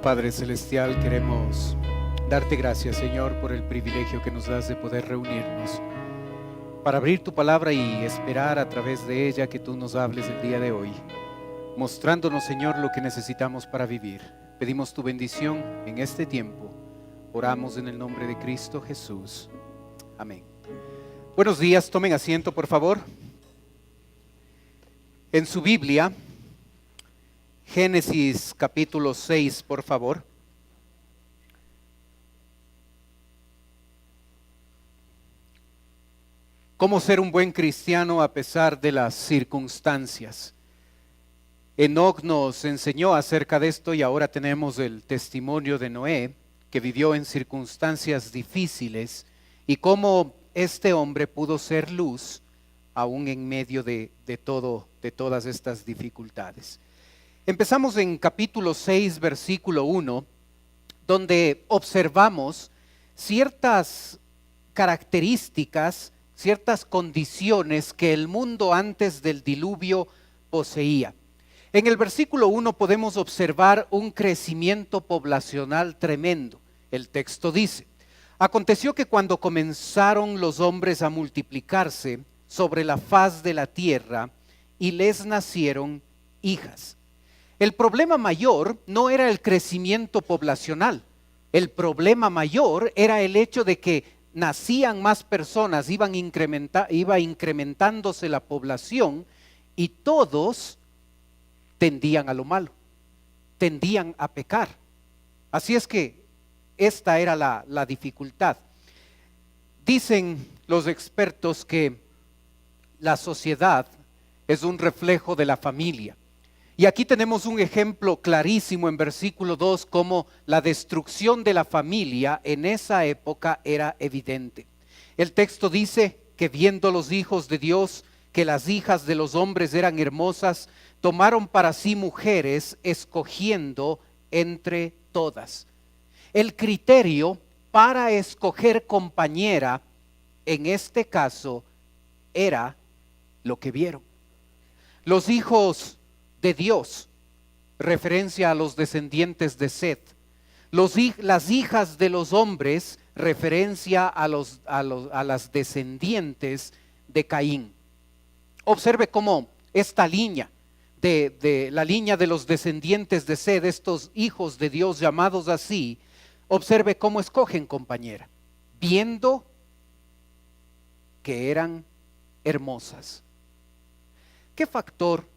Padre Celestial, queremos darte gracias, Señor, por el privilegio que nos das de poder reunirnos para abrir tu palabra y esperar a través de ella que tú nos hables el día de hoy, mostrándonos, Señor, lo que necesitamos para vivir. Pedimos tu bendición en este tiempo. Oramos en el nombre de Cristo Jesús. Amén. Buenos días, tomen asiento, por favor. En su Biblia, Génesis capítulo 6, por favor. ¿Cómo ser un buen cristiano a pesar de las circunstancias? Enoc nos enseñó acerca de esto y ahora tenemos el testimonio de Noé, que vivió en circunstancias difíciles y cómo este hombre pudo ser luz aún en medio de todas estas dificultades. Empezamos en capítulo 6, versículo 1, donde observamos ciertas características, ciertas condiciones que el mundo antes del diluvio poseía. En el versículo 1 podemos observar un crecimiento poblacional tremendo. El texto dice: aconteció que cuando comenzaron los hombres a multiplicarse sobre la faz de la tierra, y les nacieron hijas. El problema mayor no era el crecimiento poblacional. El problema mayor era el hecho de que nacían más personas, iba incrementándose la población y todos tendían a lo malo, tendían a pecar. Así es que esta era la dificultad. Dicen los expertos que la sociedad es un reflejo de la familia. Y aquí tenemos un ejemplo clarísimo en versículo 2, cómo la destrucción de la familia en esa época era evidente. El texto dice que viendo los hijos de Dios que las hijas de los hombres eran hermosas, tomaron para sí mujeres, escogiendo entre todas. El criterio para escoger compañera, en este caso, era lo que vieron. Los hijos de Dios, referencia a los descendientes de Set. Las hijas de los hombres, referencia a las descendientes de Caín. Observe cómo esta línea de la línea de los descendientes de Set, estos hijos de Dios llamados así, observe cómo escogen compañera, viendo que eran hermosas. ¿Qué factor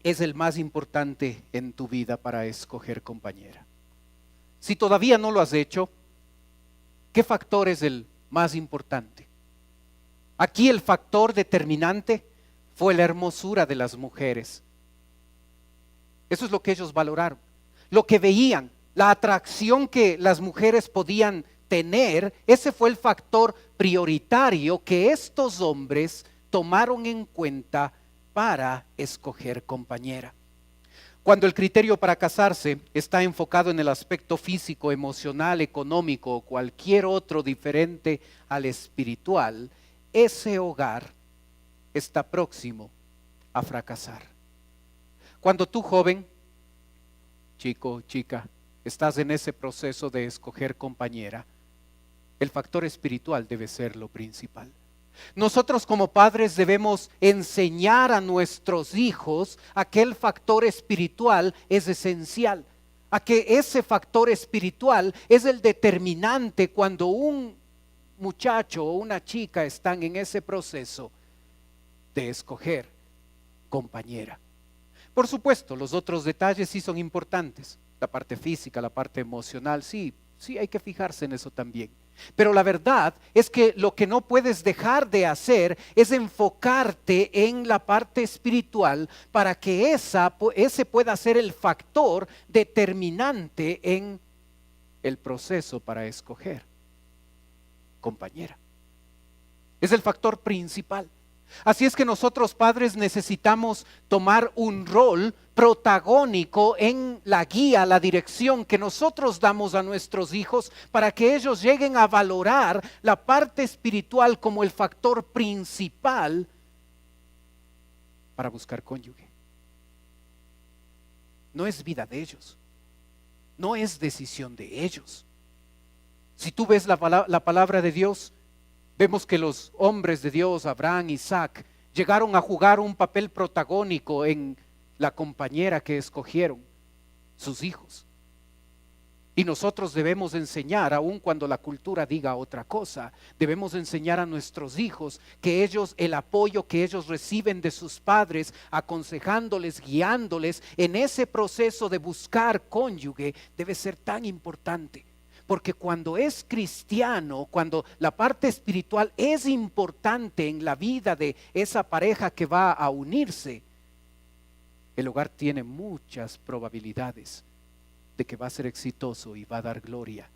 es el más importante en tu vida para escoger compañera? Si todavía no lo has hecho, ¿qué factor es el más importante? Aquí el factor determinante fue la hermosura de las mujeres. Eso es lo que ellos valoraron, lo que veían, la atracción que las mujeres podían tener. Ese fue el factor prioritario que estos hombres tomaron en cuenta para escoger compañera. Cuando el criterio para casarse está enfocado en el aspecto físico, emocional, económico o cualquier otro diferente al espiritual, ese hogar está próximo a fracasar. Cuando tú, joven, chico, chica, estás en ese proceso de escoger compañera, el factor espiritual debe ser lo principal. Nosotros como padres debemos enseñar a nuestros hijos a que el factor espiritual es esencial, a que ese factor espiritual es el determinante cuando un muchacho o una chica están en ese proceso de escoger compañera. Por supuesto, los otros detalles sí son importantes, la parte física, la parte emocional, sí hay que fijarse en eso también. Pero la verdad es que lo que no puedes dejar de hacer es enfocarte en la parte espiritual para que ese pueda ser el factor determinante en el proceso para escoger compañera. Es el factor principal. Así es que nosotros, padres, necesitamos tomar un rol protagónico en la guía, la dirección que nosotros damos a nuestros hijos para que ellos lleguen a valorar la parte espiritual como el factor principal para buscar cónyuge. No es vida de ellos, no es decisión de ellos. Si tú ves la palabra de Dios, vemos que los hombres de Dios, Abraham, Isaac, llegaron a jugar un papel protagónico en la compañera que escogieron, sus hijos. Y nosotros debemos enseñar, aun cuando la cultura diga otra cosa, debemos enseñar a nuestros hijos que ellos, el apoyo que ellos reciben de sus padres, aconsejándoles, guiándoles en ese proceso de buscar cónyuge, debe ser tan importante. Porque cuando es cristiano, cuando la parte espiritual es importante en la vida de esa pareja que va a unirse, el hogar tiene muchas probabilidades de que va a ser exitoso y va a dar gloria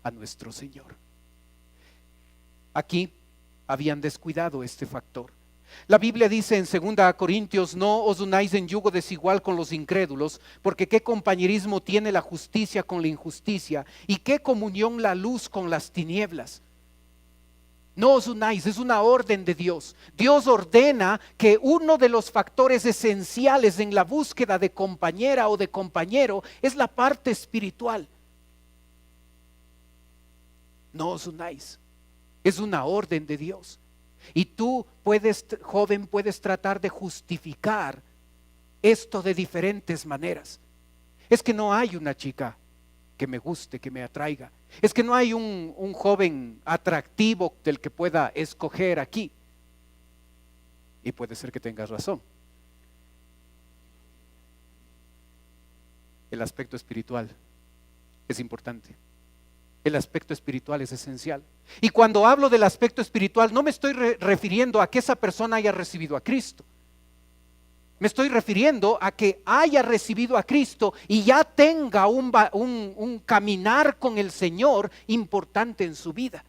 a nuestro Señor. Aquí habían descuidado este factor. La Biblia dice en 2 Corintios: no os unáis en yugo desigual con los incrédulos, porque qué compañerismo tiene la justicia con la injusticia, y qué comunión la luz con las tinieblas. No os unáis, es una orden de Dios. Dios ordena que uno de los factores esenciales en la búsqueda de compañera o de compañero es la parte espiritual. No os unáis, es una orden de Dios. Y tú puedes, joven, puedes tratar de justificar esto de diferentes maneras. Es que no hay una chica que me guste, que me atraiga. Es que no hay un joven atractivo del que pueda escoger aquí. Y puede ser que tengas razón. El aspecto espiritual es importante. El aspecto espiritual es esencial. Y cuando hablo del aspecto espiritual, no me estoy refiriendo a que esa persona haya recibido a Cristo. Me estoy refiriendo a que haya recibido a Cristo y ya tenga un caminar con el Señor importante en su vida.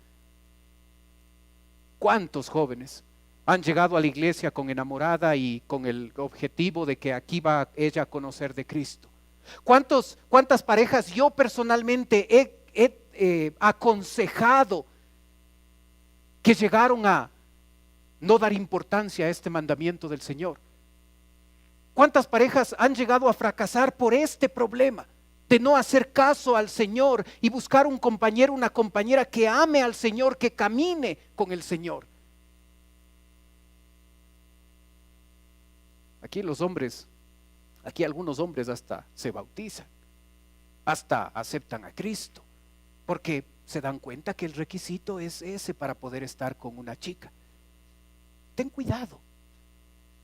¿Cuántos jóvenes han llegado a la iglesia con enamorada y con el objetivo de que aquí va ella a conocer de Cristo? ¿Cuántas parejas yo personalmente he aconsejado que llegaron a no dar importancia a este mandamiento del Señor? ¿Cuántas parejas han llegado a fracasar por este problema de no hacer caso al Señor y buscar un compañero, una compañera que ame al Señor, que camine con el Señor? Aquí los hombres, aquí algunos hombres hasta se bautizan, hasta aceptan a Cristo, porque se dan cuenta que el requisito es ese para poder estar con una chica. Ten cuidado.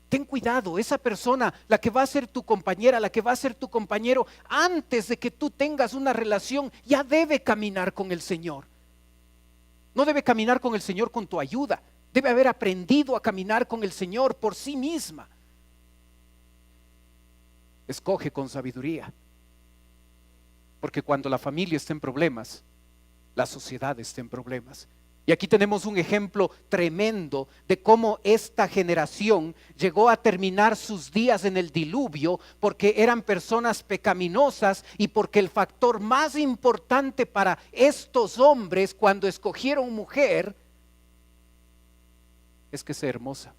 Ten cuidado, esa persona, la que va a ser tu compañera, la que va a ser tu compañero, antes de que tú tengas una relación, ya debe caminar con el Señor. No debe caminar con el Señor con tu ayuda, debe haber aprendido a caminar con el Señor por sí misma. Escoge con sabiduría, porque cuando la familia está en problemas, la sociedad está en problemas. Y aquí tenemos un ejemplo tremendo de cómo esta generación llegó a terminar sus días en el diluvio porque eran personas pecaminosas y porque el factor más importante para estos hombres cuando escogieron mujer es que sea hermosa.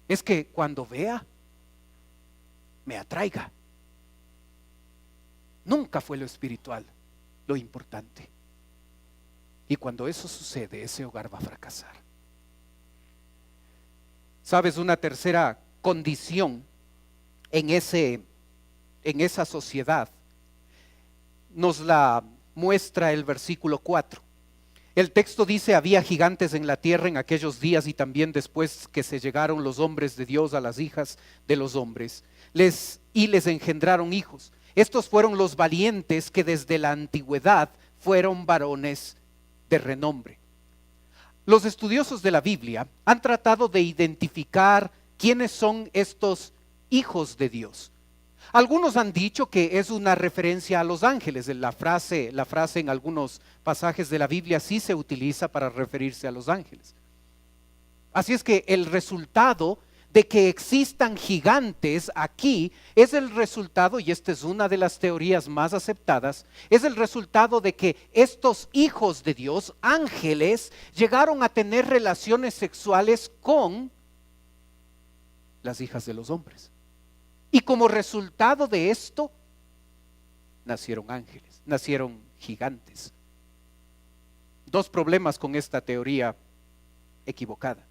Es que cuando vea, me atraiga. Nunca fue lo espiritual lo importante. Y cuando eso sucede, ese hogar va a fracasar. ¿Sabes? Una tercera condición en esa sociedad nos la muestra el versículo 4. El texto dice: había gigantes en la tierra en aquellos días y también después que se llegaron los hombres de Dios a las hijas de los hombres, y les engendraron hijos. Estos fueron los valientes que desde la antigüedad fueron varones de renombre. Los estudiosos de la Biblia han tratado de identificar quiénes son estos hijos de Dios. Algunos han dicho que es una referencia a los ángeles. La frase en algunos pasajes de la Biblia sí se utiliza para referirse a los ángeles. Así es que el resultado de que existan gigantes aquí es el resultado, y esta es una de las teorías más aceptadas, es el resultado de que estos hijos de Dios, ángeles, llegaron a tener relaciones sexuales con las hijas de los hombres. Y como resultado de esto, nacieron ángeles, nacieron gigantes. Dos problemas con esta teoría equivocada.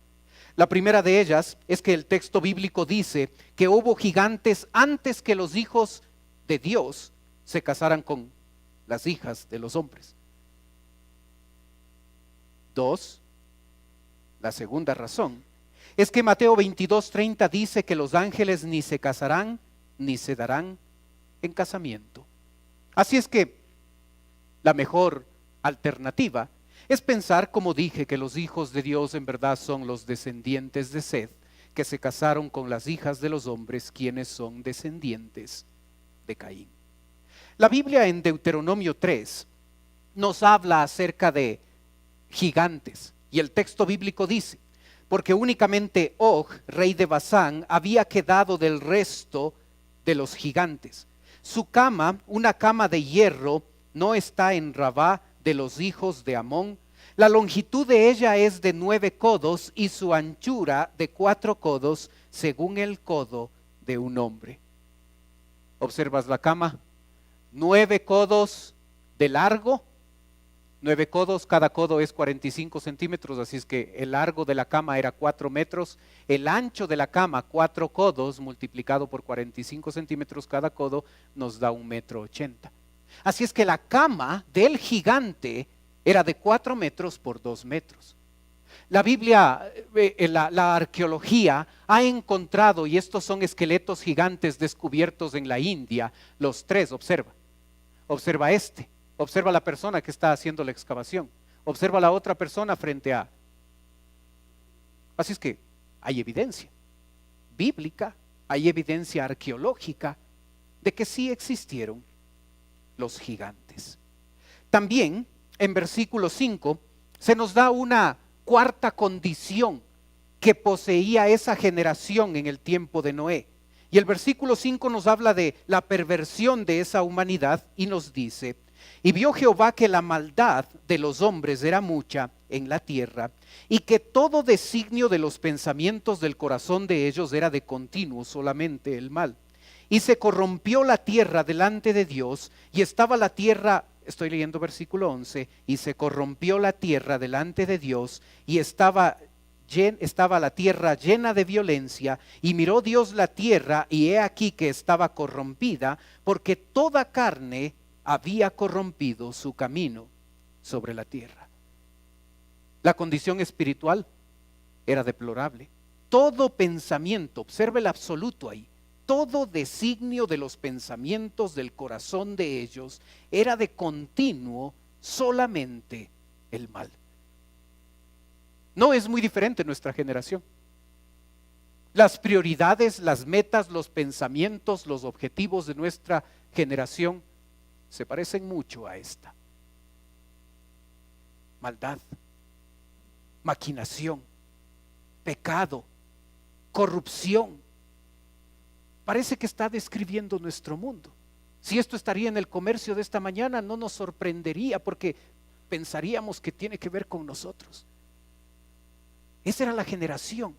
La primera de ellas es que el texto bíblico dice que hubo gigantes antes que los hijos de Dios se casaran con las hijas de los hombres. Dos, la segunda razón es que Mateo 22:30 dice que los ángeles ni se casarán ni se darán en casamiento. Así es que la mejor alternativa es pensar, como dije, que los hijos de Dios en verdad son los descendientes de Seth, que se casaron con las hijas de los hombres, quienes son descendientes de Caín. La Biblia en Deuteronomio 3 nos habla acerca de gigantes, y el texto bíblico dice: porque únicamente Og, rey de Basán, había quedado del resto de los gigantes. Su cama, una cama de hierro, no está en Rabá de los hijos de Amón. La longitud de ella es de 9 codos y su anchura de 4 codos, según el codo de un hombre. ¿Observas la cama? 9 codos de largo, 9 codos, cada codo es 45 centímetros, así es que el largo de la cama era 4 metros, el ancho de la cama, 4 codos, multiplicado por 45 centímetros cada codo, nos da 1,80 m. Así es que la cama del gigante era de 4 metros por 2 metros. La Biblia, la arqueología ha encontrado, y estos son esqueletos gigantes descubiertos en la India, los tres, observa observa la persona que está haciendo la excavación, observa la otra persona frente a. Así es que hay evidencia bíblica, hay evidencia arqueológica de que sí existieron los gigantes. También en versículo 5 se nos da una cuarta condición que poseía esa generación en el tiempo de Noé. Y el versículo 5 nos habla de la perversión de esa humanidad y nos dice: y vio Jehová que la maldad de los hombres era mucha en la tierra, y que todo designio de los pensamientos del corazón de ellos era de continuo solamente el mal. Y se corrompió la tierra delante de Dios, y estaba la tierra, estoy leyendo versículo 11, y se corrompió la tierra delante de Dios, y estaba la tierra llena de violencia, y miró Dios la tierra, y he aquí que estaba corrompida, porque toda carne había corrompido su camino sobre la tierra. La condición espiritual era deplorable. Todo pensamiento, observe el absoluto ahí, todo designio de los pensamientos del corazón de ellos era de continuo solamente el mal. No es muy diferente nuestra generación. Las prioridades, las metas, los pensamientos, los objetivos de nuestra generación se parecen mucho a esta. Maldad, maquinación, pecado, corrupción. Parece que está describiendo nuestro mundo. Si esto estaría en el comercio de esta mañana, no nos sorprendería, porque pensaríamos que tiene que ver con nosotros. Esa era la generación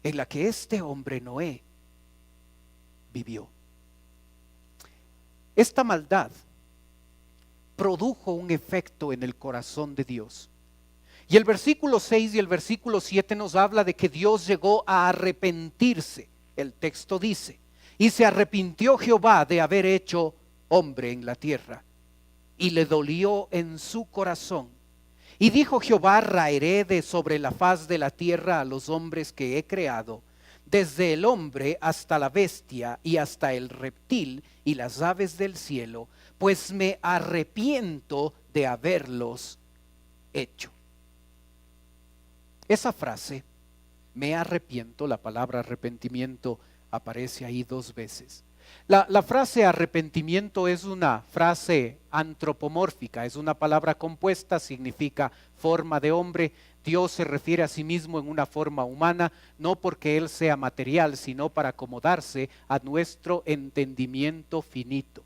en la que este hombre Noé vivió. Esta maldad produjo un efecto en el corazón de Dios. Y el versículo 6 y el versículo 7 nos habla de que Dios llegó a arrepentirse. El texto dice: y se arrepintió Jehová de haber hecho hombre en la tierra, y le dolió en su corazón. Y dijo Jehová: raeré de sobre la faz de la tierra a los hombres que he creado, desde el hombre hasta la bestia y hasta el reptil y las aves del cielo, pues me arrepiento de haberlos hecho. Esa frase, me arrepiento, la palabra arrepentimiento aparece ahí 2 veces. La frase arrepentimiento es una frase antropomórfica, es una palabra compuesta, significa forma de hombre. Dios se refiere a sí mismo en una forma humana, no porque Él sea material, sino para acomodarse a nuestro entendimiento finito.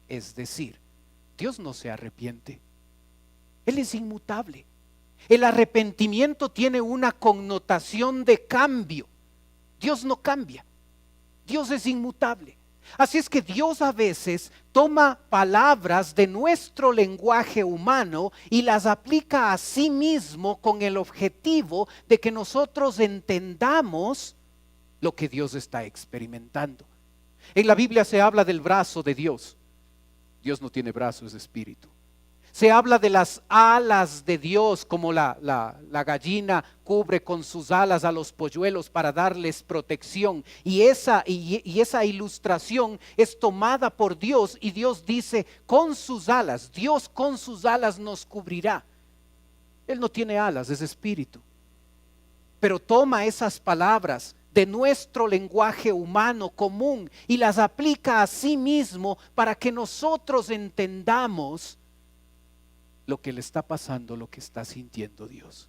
Es decir, Dios no se arrepiente, Él es inmutable. El arrepentimiento tiene una connotación de cambio. Dios no cambia, Dios es inmutable. Así es que Dios a veces toma palabras de nuestro lenguaje humano y las aplica a sí mismo con el objetivo de que nosotros entendamos lo que Dios está experimentando. En la Biblia se habla del brazo de Dios. Dios no tiene brazo, es espíritu. Se habla de las alas de Dios, como la gallina cubre con sus alas a los polluelos para darles protección. Y esa ilustración es tomada por Dios, y Dios dice, con sus alas, Dios con sus alas nos cubrirá. Él no tiene alas, es espíritu. Pero toma esas palabras de nuestro lenguaje humano común y las aplica a sí mismo para que nosotros entendamos lo que le está pasando, lo que está sintiendo Dios.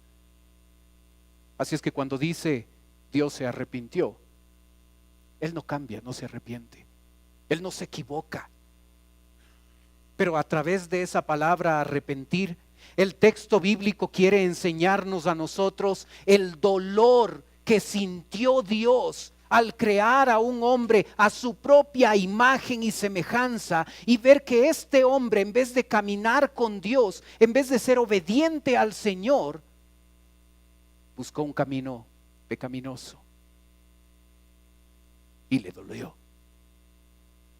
Así es que cuando dice Dios se arrepintió, Él no cambia, no se arrepiente, Él no se equivoca. Pero a través de esa palabra arrepentir, el texto bíblico quiere enseñarnos a nosotros el dolor que sintió Dios al crear a un hombre a su propia imagen y semejanza, y ver que este hombre, en vez de caminar con Dios, en vez de ser obediente al Señor, buscó un camino pecaminoso y le dolió,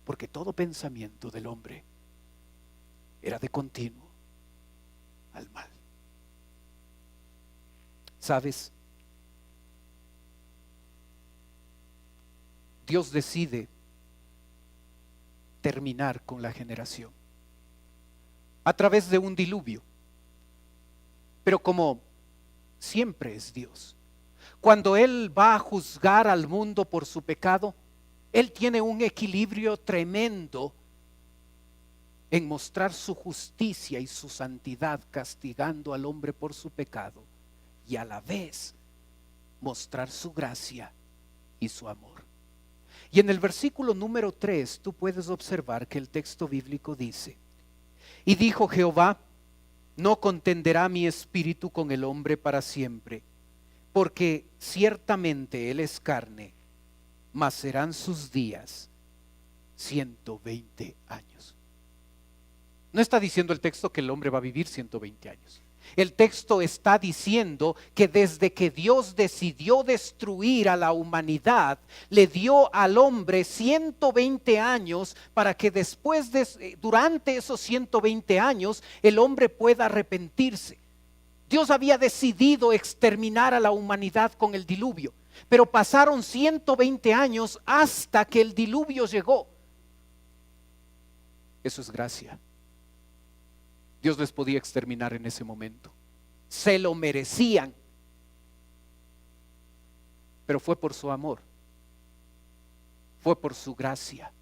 porque todo pensamiento del hombre era de continuo al mal. ¿Sabes? Dios decide terminar con la generación a través de un diluvio. Pero como siempre es Dios, cuando Él va a juzgar al mundo por su pecado, Él tiene un equilibrio tremendo en mostrar su justicia y su santidad, castigando al hombre por su pecado, y a la vez mostrar su gracia y su amor. Y en el versículo número 3 tú puedes observar que el texto bíblico dice: y dijo Jehová, no contenderá mi espíritu con el hombre para siempre, porque ciertamente él es carne, mas serán sus días 120 años. No está diciendo el texto que el hombre va a vivir 120 años. El texto está diciendo que desde que Dios decidió destruir a la humanidad, le dio al hombre 120 años para que durante esos 120 años, el hombre pueda arrepentirse. Dios había decidido exterminar a la humanidad con el diluvio, pero pasaron 120 años hasta que el diluvio llegó. Eso es gracia. Dios les podía exterminar en ese momento. Se lo merecían. Pero fue por su amor. Fue por su gracia.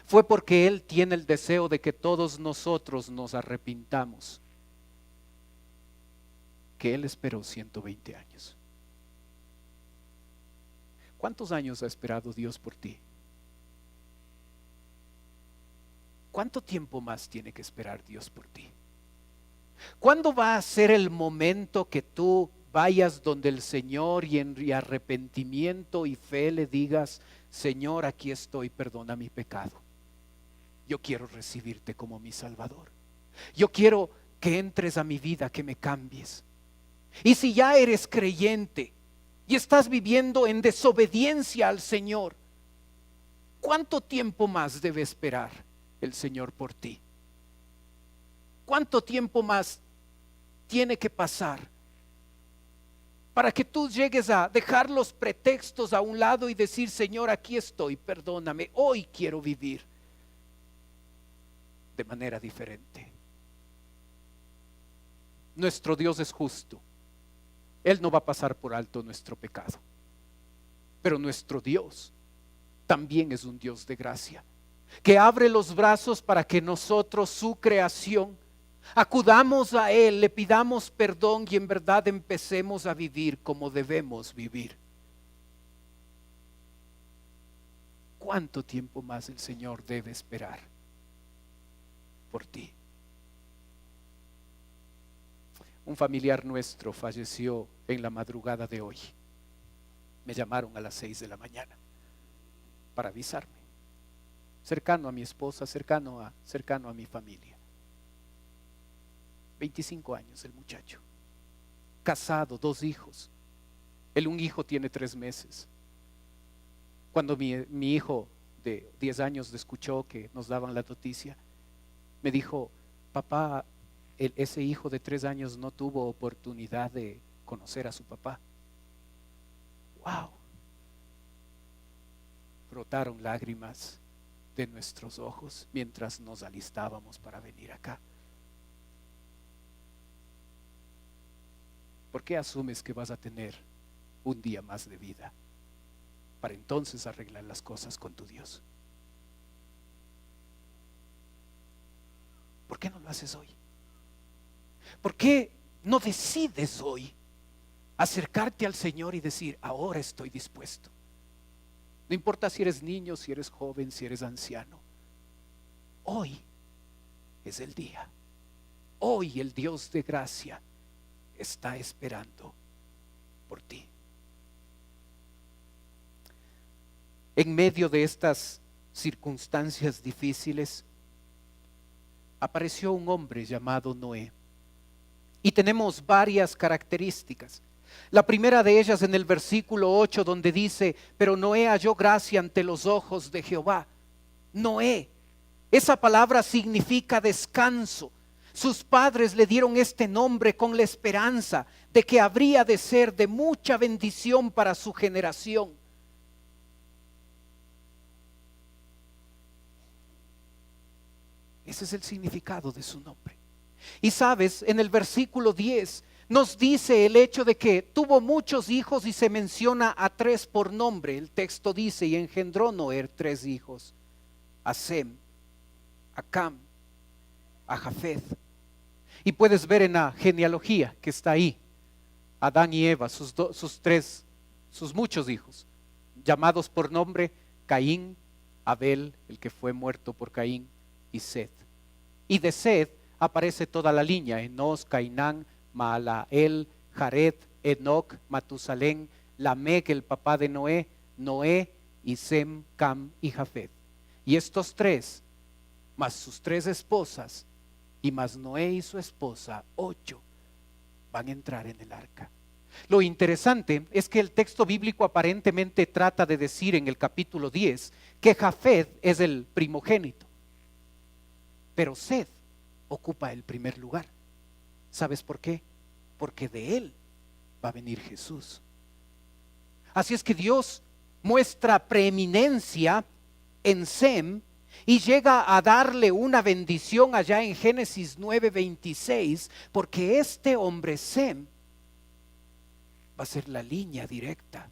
Fue porque Él tiene el deseo de que todos nosotros nos arrepintamos, que Él esperó 120 años. ¿Cuántos años ha esperado Dios por ti? ¿Cuánto tiempo más tiene que esperar Dios por ti? ¿Cuándo va a ser el momento que tú vayas donde el Señor y en arrepentimiento y fe le digas: Señor, aquí estoy, perdona mi pecado? Yo quiero recibirte como mi Salvador. Yo quiero que entres a mi vida, que me cambies. Y si ya eres creyente y estás viviendo en desobediencia al Señor, ¿cuánto tiempo más debe esperar el Señor por ti? ¿Cuánto tiempo más tiene que pasar para que tú llegues a dejar los pretextos a un lado y decir: Señor, aquí estoy, perdóname, hoy quiero vivir de manera diferente? Nuestro Dios es justo. Él no va a pasar por alto nuestro pecado. Pero nuestro Dios también es un Dios de gracia, que abre los brazos para que nosotros, su creación, acudamos a Él, le pidamos perdón y en verdad empecemos a vivir como debemos vivir. ¿Cuánto tiempo más el Señor debe esperar por ti? Un familiar nuestro falleció en la madrugada de hoy. Me llamaron a las 6 de la mañana para avisarme. cercano a mi esposa, cercano a mi familia. 25 años el muchacho, casado, 2 hijos. Un hijo tiene 3 meses. Cuando mi hijo de 10 años escuchó que nos daban la noticia, me dijo: papá, ese hijo de 3 años no tuvo oportunidad de conocer a su papá. ¡Wow! Brotaron lágrimas de nuestros ojos mientras nos alistábamos para venir acá. ¿Por qué asumes que vas a tener un día más de vida para entonces arreglar las cosas con tu Dios? ¿Por qué no lo haces hoy? ¿Por qué no decides hoy acercarte al Señor y decir: ahora estoy dispuesto? No importa si eres niño, si eres joven, si eres anciano. Hoy es el día. Hoy el Dios de gracia está esperando por ti. En medio de estas circunstancias difíciles, apareció un hombre llamado Noé. Y tenemos varias características. La primera de ellas en el versículo 8, donde dice: pero Noé halló gracia ante los ojos de Jehová. Noé, esa palabra significa descanso. Sus padres le dieron este nombre con la esperanza de que habría de ser de mucha bendición para su generación. Ese es el significado de su nombre. Y sabes, en el versículo 10 nos dice el hecho de que tuvo muchos hijos y se menciona a 3 por nombre. El texto dice: y engendró Noé 3 hijos, a Sem, a Cam, a Jafet. Y puedes ver en la genealogía que está ahí, Adán y Eva, sus muchos hijos, llamados por nombre: Caín, Abel, el que fue muerto por Caín, y Set. Y de Set aparece toda la línea: Enos, Cainán, Maalael, Jared, Enoc, Matusalén, Lamec, el papá de Noé, Noé, y Sem, Cam y Jafet. Y estos 3, más sus 3 esposas, y más Noé y su esposa, 8 van a entrar en el arca. Lo interesante es que el texto bíblico aparentemente trata de decir en el capítulo 10 que Jafet es el primogénito, pero Set ocupa el primer lugar. ¿Sabes por qué? Porque de él va a venir Jesús. Así es que Dios muestra preeminencia en Sem y llega a darle una bendición allá en Génesis 9:26, porque este hombre Sem va a ser la línea directa,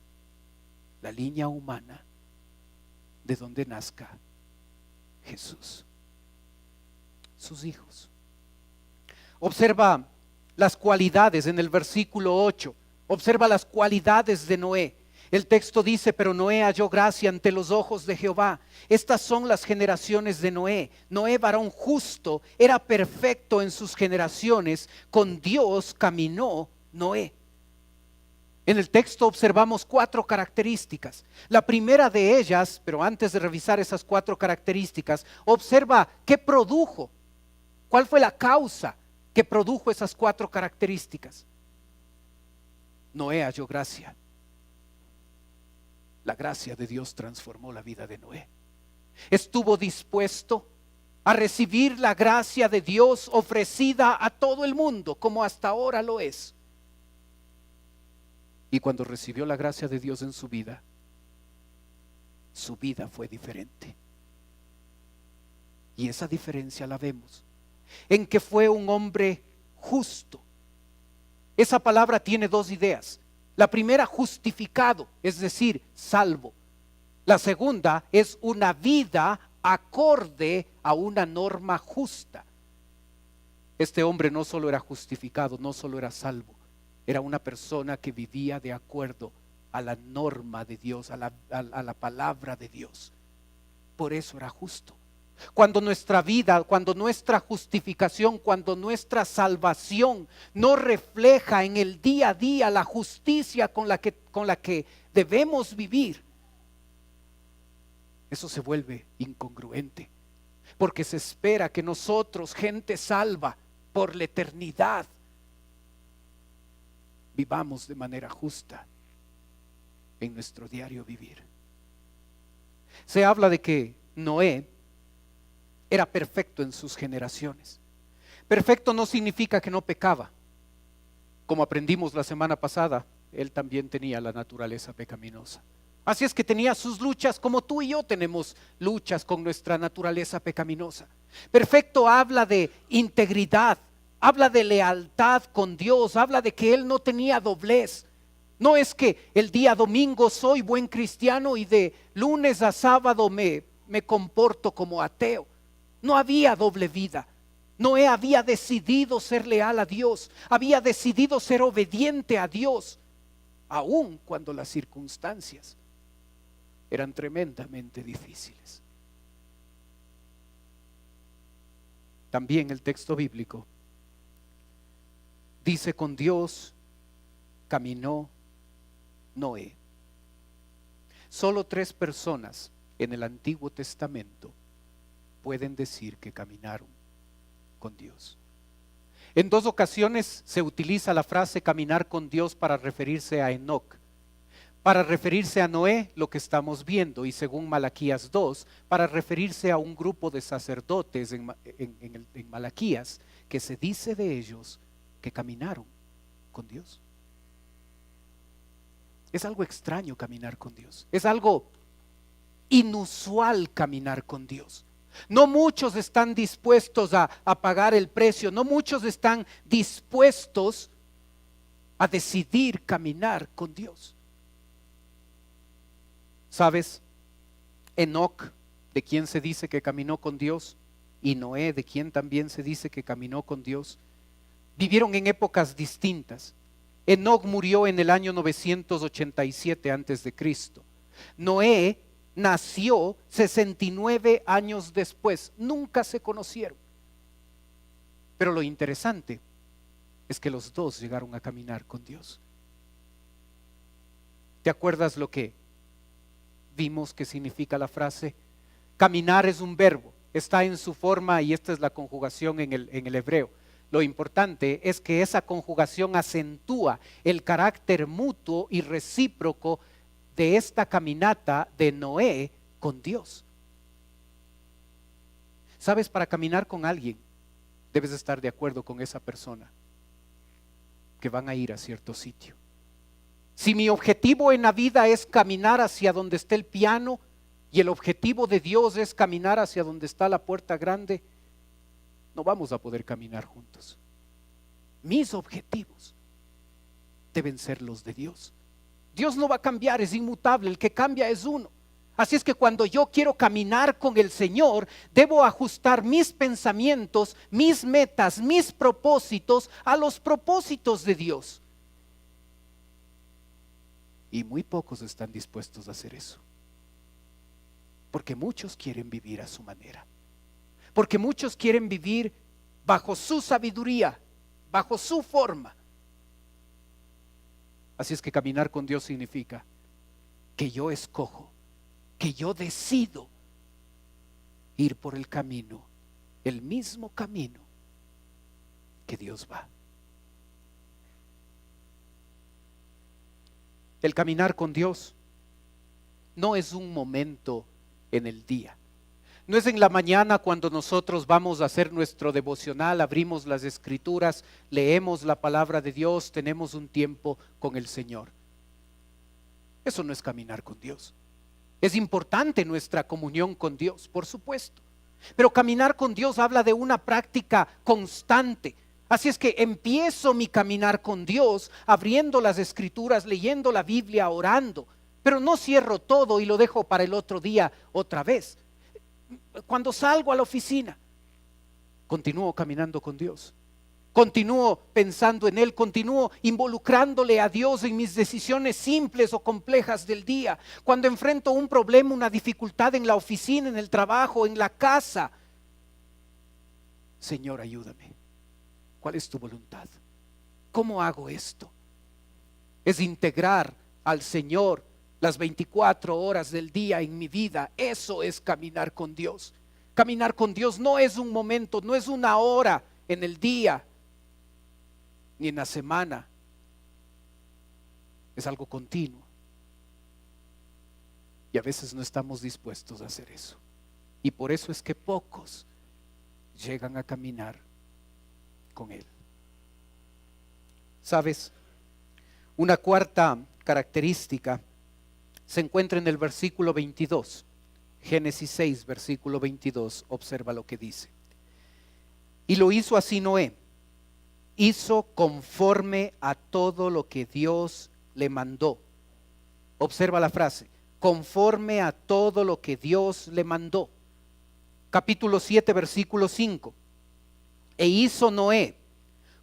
la línea humana de donde nazca Jesús. Sus hijos. Observa las cualidades en el versículo 8. Observa las cualidades de Noé. El texto dice: pero Noé halló gracia ante los ojos de Jehová. Estas son las generaciones de Noé. Noé, varón justo, era perfecto en sus generaciones. Con Dios caminó Noé. En el texto observamos 4 características. La primera de ellas, pero antes de revisar esas 4 características, observa qué produjo. ¿Cuál fue la causa que produjo esas 4 características? Noé halló gracia. La gracia de Dios transformó la vida de Noé. Estuvo dispuesto a recibir la gracia de Dios ofrecida a todo el mundo, como hasta ahora lo es. Y cuando recibió la gracia de Dios en su vida fue diferente. Y esa diferencia la vemos en que fue un hombre justo. Esa palabra tiene 2 ideas. La primera, justificado, es decir, salvo. La segunda es una vida acorde a una norma justa. Este hombre no solo era justificado, no solo era salvo, era una persona que vivía de acuerdo a la norma de Dios, a la palabra de Dios. Por eso era justo. Cuando nuestra vida, cuando nuestra justificación, cuando nuestra salvación no refleja en el día a día la justicia con la que debemos vivir, eso se vuelve incongruente, porque se espera que nosotros, gente salva por la eternidad, vivamos de manera justa en nuestro diario vivir. Se habla de que Noé era perfecto en sus generaciones. Perfecto no significa que no pecaba. Como aprendimos la semana pasada, él también tenía la naturaleza pecaminosa. Así es que tenía sus luchas como tú y yo tenemos luchas con nuestra naturaleza pecaminosa. Perfecto habla de integridad, habla de lealtad con Dios, habla de que él no tenía doblez. No es que el día domingo soy buen cristiano y de lunes a sábado me comporto como ateo. No había doble vida. Noé había decidido ser leal a Dios, había decidido ser obediente a Dios, aun cuando las circunstancias eran tremendamente difíciles. También el texto bíblico dice: con Dios caminó Noé. Solo 3 personas en el Antiguo Testamento pueden decir que caminaron con Dios. En 2 ocasiones se utiliza la frase caminar con Dios para referirse a Enoc. Para referirse a Noé, lo que estamos viendo, y según Malaquías 2, para referirse a un grupo de sacerdotes en Malaquías, que se dice de ellos que caminaron con Dios. Es algo extraño caminar con Dios, es algo inusual caminar con Dios. No muchos están dispuestos a pagar el precio, no muchos están dispuestos a decidir caminar con Dios. ¿Sabes? Enoc, de quien se dice que caminó con Dios, y Noé, de quien también se dice que caminó con Dios, vivieron en épocas distintas. Enoc murió en el año 987 antes de Cristo. Noé nació 69 años después. Nunca se conocieron. Pero lo interesante es que los dos llegaron a caminar con Dios. ¿Te acuerdas lo que vimos que significa la frase? Caminar es un verbo, está en su forma y esta es la conjugación en el hebreo. Lo importante es que esa conjugación acentúa el carácter mutuo y recíproco de esta caminata de Noé con Dios. ¿Sabes? Para caminar con alguien debes estar de acuerdo con esa persona que van a ir a cierto sitio. Si mi objetivo en la vida es caminar hacia donde está el piano y el objetivo de Dios es caminar hacia donde está la puerta grande, no vamos a poder caminar juntos. Mis objetivos deben ser los de Dios. Dios no va a cambiar, es inmutable, el que cambia es uno. Así es que cuando yo quiero caminar con el Señor, debo ajustar mis pensamientos, mis metas, mis propósitos a los propósitos de Dios. Y muy pocos están dispuestos a hacer eso. Porque muchos quieren vivir a su manera. Porque muchos quieren vivir bajo su sabiduría, bajo su forma. Así es que caminar con Dios significa que yo escojo, que yo decido ir por el camino, el mismo camino que Dios va. El caminar con Dios no es un momento en el día. No es en la mañana cuando nosotros vamos a hacer nuestro devocional, abrimos las escrituras, leemos la palabra de Dios, tenemos un tiempo con el Señor. Eso no es caminar con Dios. Es importante nuestra comunión con Dios, por supuesto. Pero caminar con Dios habla de una práctica constante. Así es que empiezo mi caminar con Dios abriendo las escrituras, leyendo la Biblia, orando. Pero no cierro todo y lo dejo para el otro día otra vez. Cuando salgo a la oficina, continúo caminando con Dios. Continúo pensando en Él, continúo involucrándole a Dios en mis decisiones simples o complejas del día. Cuando enfrento un problema, una dificultad en la oficina, en el trabajo, en la casa, Señor, ayúdame. ¿Cuál es tu voluntad? ¿Cómo hago esto? Es integrar al Señor las 24 horas del día en mi vida. Eso es caminar con Dios. Caminar con Dios no es un momento, no es una hora en el día, ni en la semana. Es algo continuo. Y a veces no estamos dispuestos a hacer eso. Y por eso es que pocos llegan a caminar con Él. ¿Sabes? Una cuarta característica se encuentra en el versículo 22. Génesis 6, versículo 22. Observa lo que dice. Y lo hizo así Noé. Hizo conforme a todo lo que Dios le mandó. Observa la frase. Conforme a todo lo que Dios le mandó. Capítulo 7, versículo 5. E hizo Noé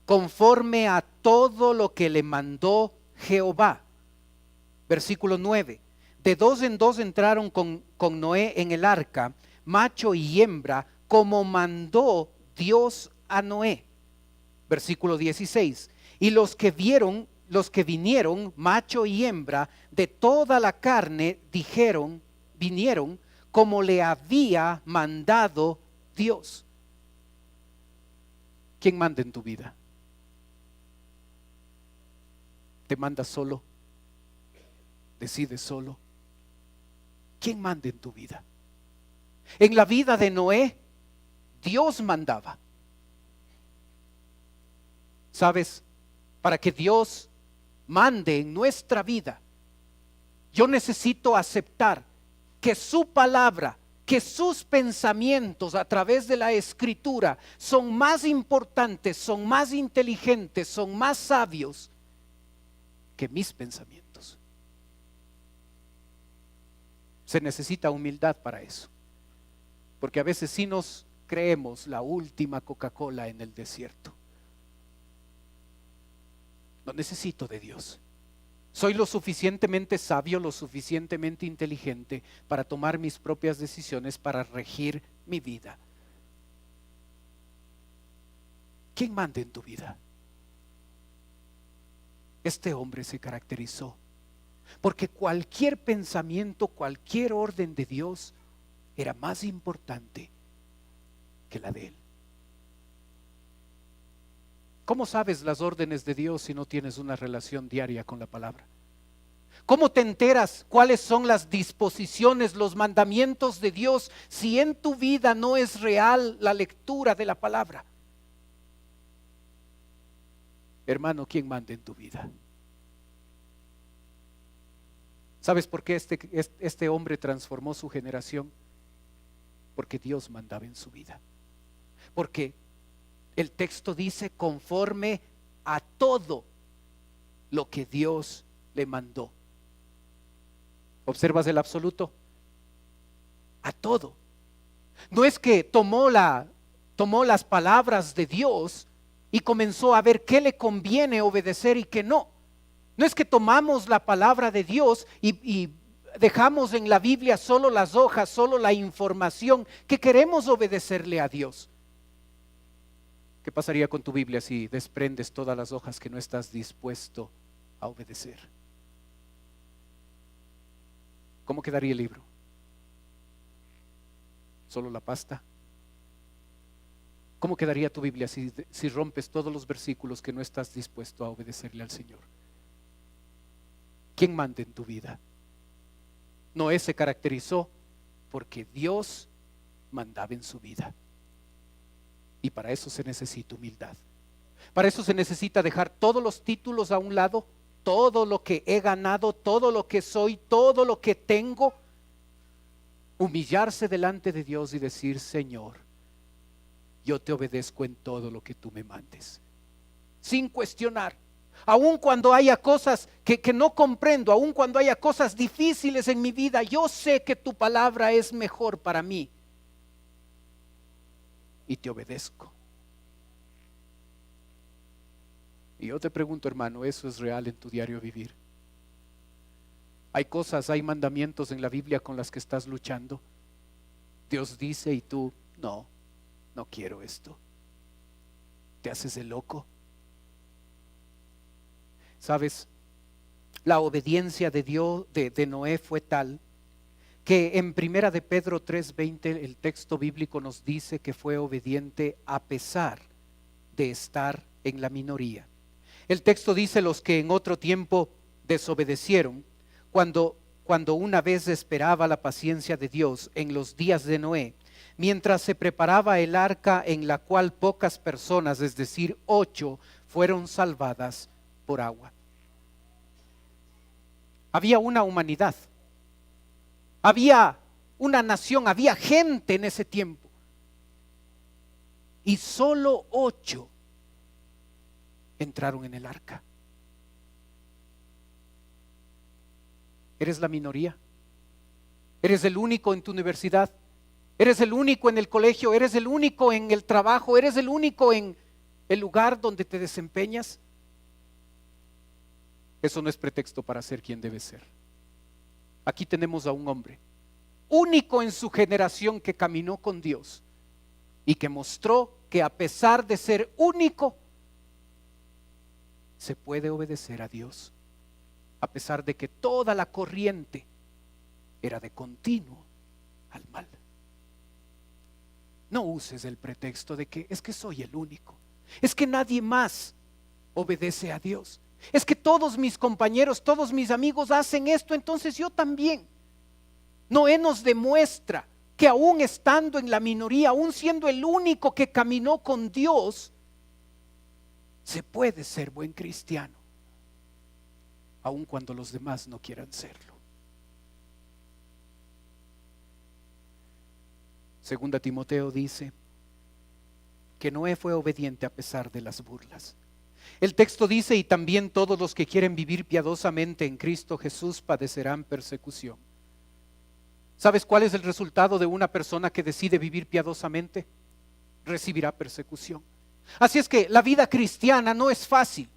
conforme a todo lo que le mandó Jehová. Versículo 9. De dos en dos entraron con Noé en el arca, macho y hembra, como mandó Dios a Noé. Versículo 16. Y los que vinieron, macho y hembra, de toda la carne, vinieron como le había mandado Dios. ¿Quién manda en tu vida? ¿Te manda solo? ¿Decides solo? ¿Quién manda en tu vida? En la vida de Noé, Dios mandaba. ¿Sabes? Para que Dios mande en nuestra vida, yo necesito aceptar que su palabra, que sus pensamientos a través de la escritura son más importantes, son más inteligentes, son más sabios que mis pensamientos. Se necesita humildad para eso, porque a veces sí nos creemos la última Coca-Cola en el desierto. No necesito de Dios. Soy lo suficientemente sabio, lo suficientemente inteligente para tomar mis propias decisiones, para regir mi vida. ¿Quién manda en tu vida? Este hombre se caracterizó porque cualquier pensamiento, cualquier orden de Dios era más importante que la de él. ¿Cómo sabes las órdenes de Dios si no tienes una relación diaria con la palabra? ¿Cómo te enteras cuáles son las disposiciones, los mandamientos de Dios si en tu vida no es real la lectura de la palabra? Hermano, ¿quién manda en tu vida? ¿Sabes por qué este hombre transformó su generación? Porque Dios mandaba en su vida. Porque el texto dice conforme a todo lo que Dios le mandó. ¿Observas el absoluto? A todo. No es que tomó las palabras de Dios y comenzó a ver qué le conviene obedecer y qué no. No es que tomamos la palabra de Dios y dejamos en la Biblia solo las hojas, solo la información que queremos obedecerle a Dios. ¿Qué pasaría con tu Biblia si desprendes todas las hojas que no estás dispuesto a obedecer? ¿Cómo quedaría el libro? ¿Solo la pasta? ¿Cómo quedaría tu Biblia si rompes todos los versículos que no estás dispuesto a obedecerle al Señor? ¿Quién manda en tu vida? Noé se caracterizó porque Dios mandaba en su vida. Y para eso se necesita humildad. Para eso se necesita dejar todos los títulos a un lado, todo lo que he ganado, todo lo que soy, todo lo que tengo. Humillarse delante de Dios y decir: Señor, yo te obedezco en todo lo que tú me mandes, sin cuestionar. Aun cuando haya cosas que no comprendo, aun cuando haya cosas difíciles en mi vida, yo sé que tu palabra es mejor para mí y te obedezco. Y yo te pregunto, hermano, ¿eso es real en tu diario vivir? Hay cosas, hay mandamientos en la Biblia con las que estás luchando. Dios dice y tú: no quiero esto. ¿Te haces el loco? ¿Sabes? la obediencia de Dios, de Noé fue tal que en Primera de Pedro 3:20 el texto bíblico nos dice que fue obediente a pesar de estar en la minoría. El texto dice: los que en otro tiempo desobedecieron, cuando una vez esperaba la paciencia de Dios en los días de Noé, mientras se preparaba el arca en la cual pocas personas, es decir, 8, fueron salvadas por agua. Había una humanidad, había una nación, había gente en ese tiempo, y solo 8 entraron en el arca. ¿Eres la minoría? ¿Eres el único en tu universidad? ¿Eres el único en el colegio? ¿Eres el único en el trabajo? ¿Eres el único en el lugar donde te desempeñas? Eso no es pretexto para ser quien debe ser. Aquí tenemos a un hombre único en su generación que caminó con Dios y que mostró que a pesar de ser único, se puede obedecer a Dios, a pesar de que toda la corriente era de continuo al mal. No uses el pretexto de que es que soy el único, es que nadie más obedece a Dios, es que todos mis compañeros, todos mis amigos hacen esto, entonces yo también. Noé nos demuestra que aún estando en la minoría, aún siendo el único que caminó con Dios, se puede ser buen cristiano, aun cuando los demás no quieran serlo. Segunda Timoteo dice que Noé fue obediente a pesar de las burlas. El texto dice: y también todos los que quieren vivir piadosamente en Cristo Jesús padecerán persecución. ¿Sabes cuál es el resultado de una persona que decide vivir piadosamente? Recibirá persecución. Así es que la vida cristiana no es fácil.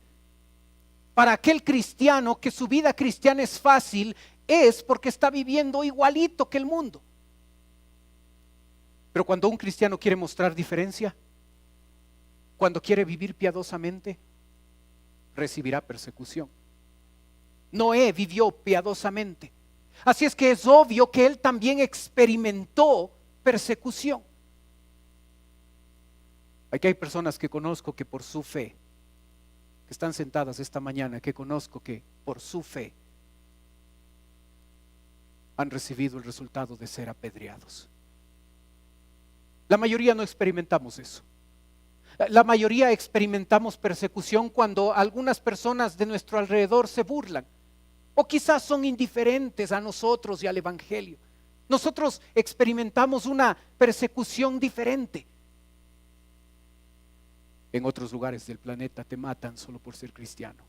Para aquel cristiano que su vida cristiana es fácil, es porque está viviendo igualito que el mundo. Pero cuando un cristiano quiere mostrar diferencia, cuando quiere vivir piadosamente, recibirá persecución. Noé vivió piadosamente. Así es que es obvio que él también experimentó persecución. Aquí hay personas que conozco que por su fe, que están sentadas esta mañana, que conozco que por su fe han recibido el resultado de ser apedreados. La mayoría no experimentamos eso. La mayoría experimentamos persecución cuando algunas personas de nuestro alrededor se burlan o quizás son indiferentes a nosotros y al evangelio. Nosotros experimentamos una persecución diferente. En otros lugares del planeta te matan solo por ser cristiano.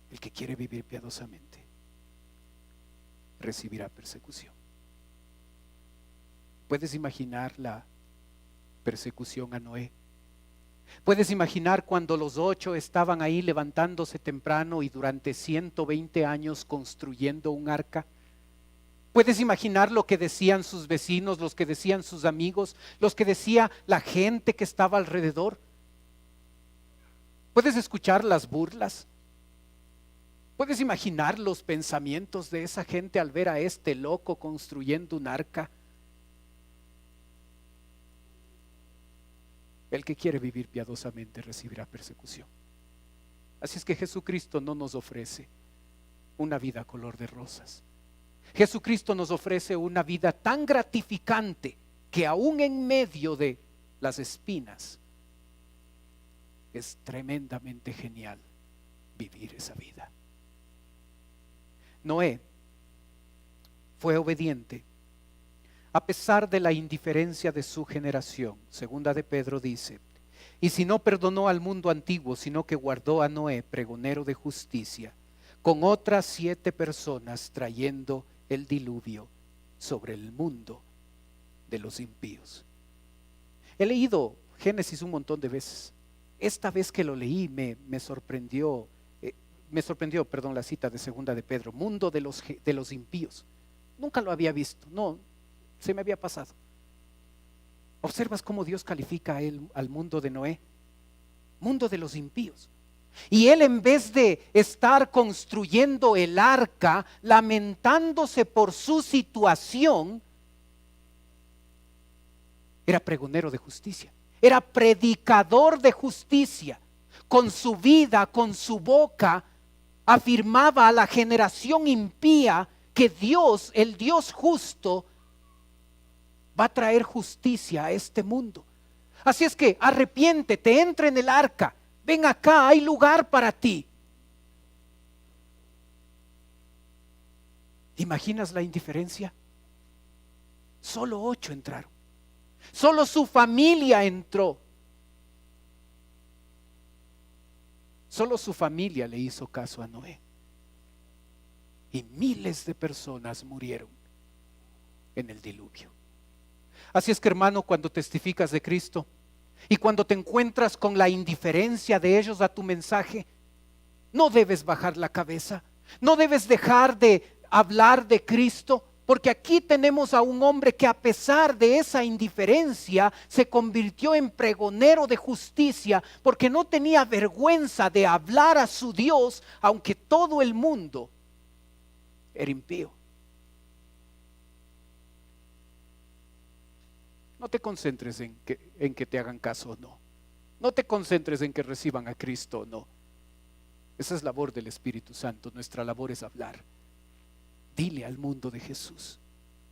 El que quiere vivir piadosamente recibirá persecución. ¿Puedes imaginar la persecución a Noé? ¿Puedes imaginar cuando los 8 estaban ahí levantándose temprano y durante 120 años construyendo un arca? ¿Puedes imaginar lo que decían sus vecinos, los que decían sus amigos, los que decía la gente que estaba alrededor? ¿Puedes escuchar las burlas? ¿Puedes imaginar los pensamientos de esa gente al ver a este loco construyendo un arca? El que quiere vivir piadosamente recibirá persecución. Así es que Jesucristo no nos ofrece una vida color de rosas. Jesucristo nos ofrece una vida tan gratificante que aún en medio de las espinas es tremendamente genial vivir esa vida. Noé fue obediente a pesar de la indiferencia de su generación. Segunda de Pedro dice: y si no perdonó al mundo antiguo, sino que guardó a Noé, pregonero de justicia, con otras 7 personas, trayendo el diluvio sobre el mundo de los impíos. He leído Génesis un montón de veces. Esta vez que lo leí me sorprendió la cita de segunda de Pedro: mundo de los impíos. Nunca lo había visto, no, se me había pasado. ¿Observas cómo Dios califica al mundo de Noé? Mundo de los impíos. Y él, en vez de estar construyendo el arca, lamentándose por su situación, era pregonero de justicia, era predicador de justicia. Con su vida, con su boca, afirmaba a la generación impía que Dios, el Dios justo, va a traer justicia a este mundo. Así es que arrepiéntete, entra en el arca, ven acá, hay lugar para ti. ¿Imaginas la indiferencia? Solo 8 entraron. Solo su familia entró. Solo su familia le hizo caso a Noé. Y miles de personas murieron en el diluvio. Así es que, hermano, cuando testificas de Cristo y cuando te encuentras con la indiferencia de ellos a tu mensaje, no debes bajar la cabeza, no debes dejar de hablar de Cristo, porque aquí tenemos a un hombre que, a pesar de esa indiferencia, se convirtió en pregonero de justicia, porque no tenía vergüenza de hablar a su Dios, aunque todo el mundo era impío. No te concentres en que te hagan caso o no. No te concentres en que reciban a Cristo o no. Esa es labor del Espíritu Santo. Nuestra labor es hablar. Dile al mundo de Jesús.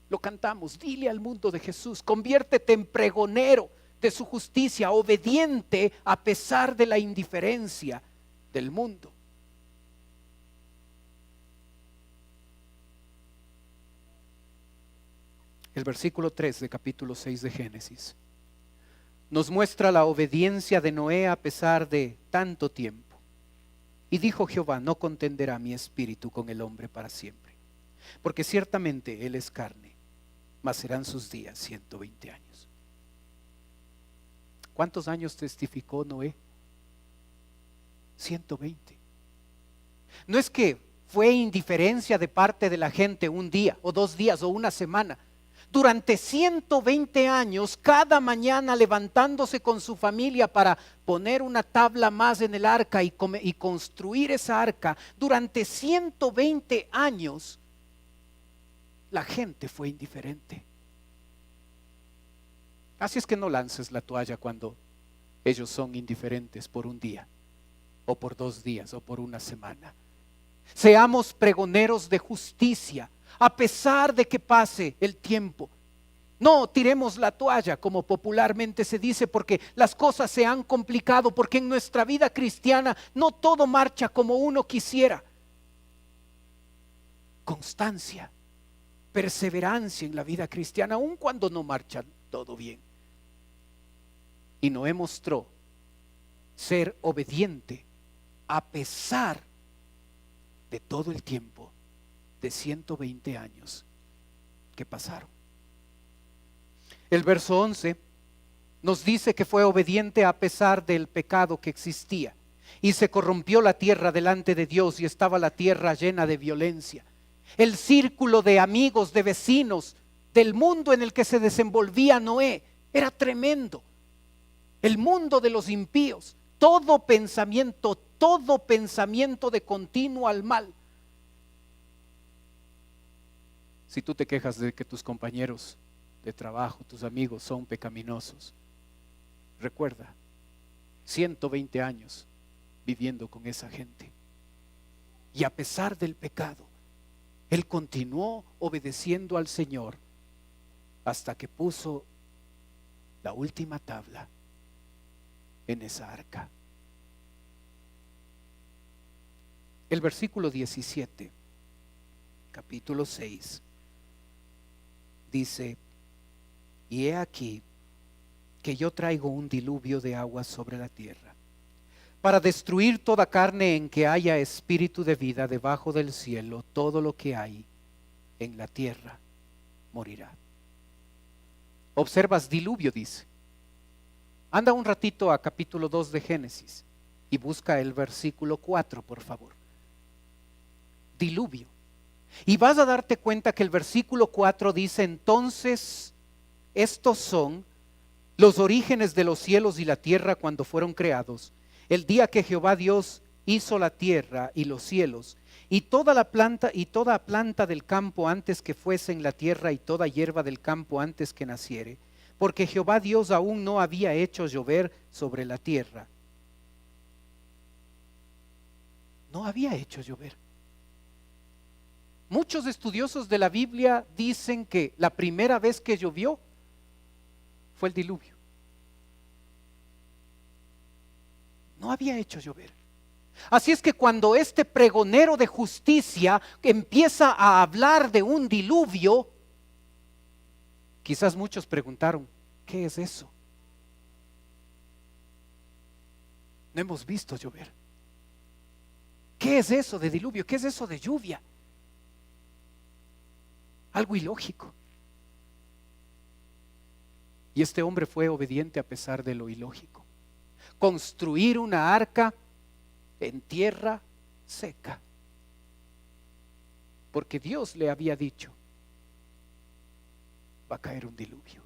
Lo cantamos, dile al mundo de Jesús. Conviértete en pregonero de su justicia, obediente a pesar de la indiferencia del mundo. El versículo 3 de capítulo 6 de Génesis nos muestra la obediencia de Noé a pesar de tanto tiempo. Y dijo Jehová: no contenderá mi espíritu con el hombre para siempre, porque ciertamente él es carne, mas serán sus días 120 años. ¿Cuántos años testificó Noé? 120. No es que fue indiferencia de parte de la gente un día o 2 días o una semana. Durante 120 años, cada mañana levantándose con su familia para poner una tabla más en el arca y construir esa arca, durante 120 años, la gente fue indiferente. Así es que no lances la toalla cuando ellos son indiferentes por un día, o por 2 días, o por una semana. Seamos pregoneros de justicia, a pesar de que pase el tiempo. No tiremos la toalla, como popularmente se dice, porque las cosas se han complicado, porque en nuestra vida cristiana no todo marcha como uno quisiera. Constancia, perseverancia en la vida cristiana, aun cuando no marcha todo bien. Y Noé mostró ser obediente a pesar de todo el tiempo de 120 años que pasaron. El verso 11 nos dice que fue obediente a pesar del pecado que existía. Y se corrompió la tierra delante de Dios, y estaba la tierra llena de violencia. El círculo de amigos, de vecinos, del mundo en el que se desenvolvía Noé era tremendo. El mundo de los impíos, todo pensamiento de continuo al mal. Si tú te quejas de que tus compañeros de trabajo, tus amigos son pecaminosos, recuerda, 120 años viviendo con esa gente. Y a pesar del pecado, él continuó obedeciendo al Señor hasta que puso la última tabla en esa arca. El versículo 17, capítulo 6, dice: y he aquí que yo traigo un diluvio de aguas sobre la tierra, para destruir toda carne en que haya espíritu de vida debajo del cielo. Todo lo que hay en la tierra morirá. Observas, diluvio dice. Anda un ratito a capítulo 2 de Génesis y busca el versículo 4, por favor. Diluvio. Y vas a darte cuenta que el versículo 4 dice: entonces estos son los orígenes de los cielos y la tierra cuando fueron creados, el día que Jehová Dios hizo la tierra y los cielos, y toda planta del campo antes que fuese en la tierra, y toda hierba del campo antes que naciere, porque Jehová Dios aún no había hecho llover sobre la tierra. No había hecho llover. Muchos estudiosos de la Biblia dicen que la primera vez que llovió fue el diluvio. No había hecho llover. Así es que cuando este pregonero de justicia empieza a hablar de un diluvio, quizás muchos preguntaron, ¿qué es eso? No hemos visto llover. ¿Qué es eso de diluvio? ¿Qué es eso de lluvia? Algo ilógico. Y este hombre fue obediente a pesar de lo ilógico. Construir una arca en tierra seca, porque Dios le había dicho, va a caer un diluvio.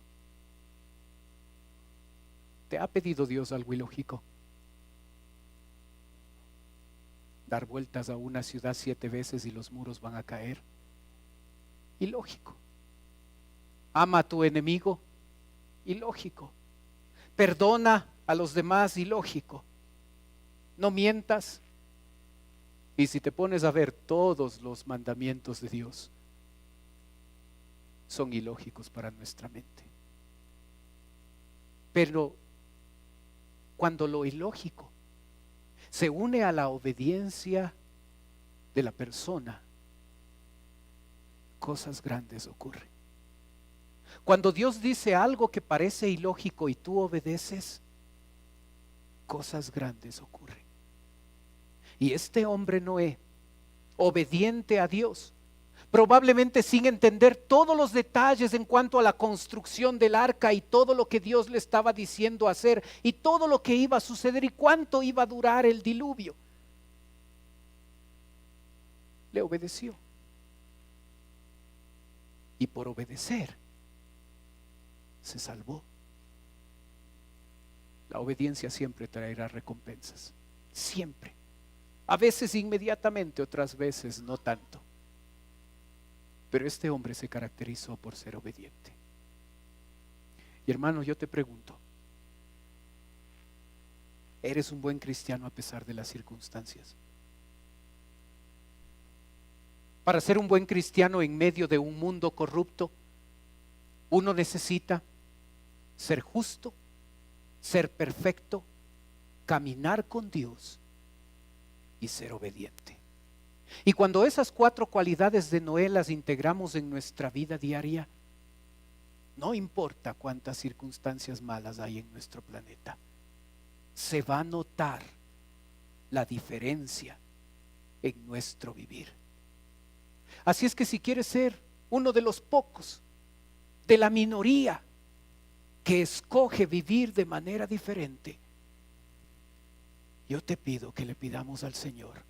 ¿Te ha pedido Dios algo ilógico? Dar vueltas a una ciudad 7 veces y los muros van a caer. Ilógico. Ama a tu enemigo. Ilógico. Perdona a los demás. Ilógico. No mientas. Y si te pones a ver, todos los mandamientos de Dios son ilógicos para nuestra mente. Pero cuando lo ilógico se une a la obediencia de la persona, cosas grandes ocurren. Cuando Dios dice algo que parece ilógico y tú obedeces, cosas grandes ocurren. Y este hombre Noé, obediente a Dios, probablemente sin entender todos los detalles en cuanto a la construcción del arca y todo lo que Dios le estaba diciendo hacer y todo lo que iba a suceder y cuánto iba a durar el diluvio, le obedeció. Y por obedecer se salvó. La obediencia siempre traerá recompensas, siempre. A veces inmediatamente, otras veces no tanto. Pero este hombre se caracterizó por ser obediente. Y hermano, yo te pregunto, ¿eres un buen cristiano a pesar de las circunstancias? Para ser un buen cristiano en medio de un mundo corrupto, uno necesita ser justo, ser perfecto, caminar con Dios y ser obediente. Y cuando esas 4 cualidades de Noé las integramos en nuestra vida diaria, no importa cuántas circunstancias malas hay en nuestro planeta, se va a notar la diferencia en nuestro vivir. Así es que si quieres ser uno de los pocos, de la minoría que escoge vivir de manera diferente, yo te pido que le pidamos al Señor